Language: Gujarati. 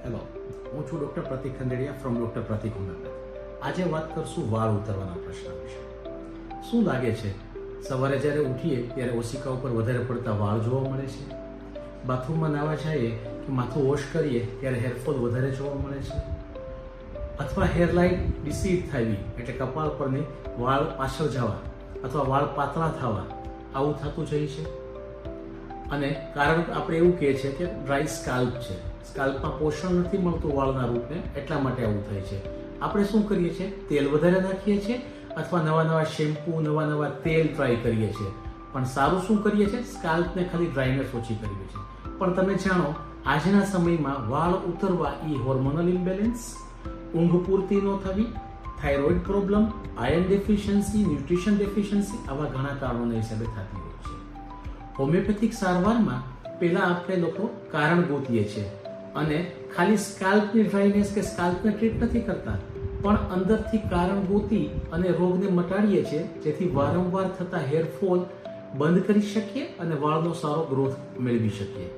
હેલો, હું છું doctor Pratik Khanderia from doctor Pratik homeopath. આજે વાત કરશું વાળ ઉતરવાના પ્રશ્ન વિશે. શું લાગે છે, સવારે જ્યારે ઉઠીએ ત્યારે ઓશિકા ઉપર વધારે પડતા વાળ જોવા મળે છે? બાથરૂમમાં નાહવા જઈએ કે માથું વોશ કરીએ ત્યારે હેરફોલ વધારે જોવા મળે છે? અથવા હેરલાઇન ડિસીડ થવી એટલે કપાળ પરની વાળ પાછળ જવા અથવા વાળ પાતળા થવા, આવું થતું જાય છે? અને કારણ આપણે એવું કહીએ છીએ કે ડ્રાય સ્કાલ્પ છે, સ્કાલ્પમાં પોષણ નથી મળતું વાળના રૂપને, એટલા માટે આવું થાય છે. આપણે શું કરીએ છીએ? તેલ વધારે નાખીએ છીએ અથવા નવા નવા શેમ્પૂ, નવા નવા તેલ ટ્રાય કરીએ છીએ. પણ સારું શું કરીએ છીએ? સ્કાલ્પને ખાલી ડ્રાયનેસ ઓછી કરીએ છીએ. પણ તમે જાણો, આજના સમયમાં વાળ ઉતરવા એ હોર્મોનલ ઇમ્બેલેન્સ, ઊંઘ પૂરતી ન થવી, thyroid problem, iron deficiency, nutrition deficiency, આવા ઘણા કારણોના હિસાબે થતી હોય છે. હોમિયોપેથિક સારવારમાં પહેલા આપણે લોકો કારણ ગોતીએ છીએ અને ખાલી સ્કાલ્પની ડ્રાયનેસ કે સ્કાલ્પને ટ્રીટ નથી કરતા, પણ અંદરથી કારણ ગોતી અને રોગને મટાડીએ છીએ, જેથી વારંવાર થતા હેરફોલ બંધ કરી શકીએ અને વાળનો સારો ગ્રોથ મેળવી શકીએ.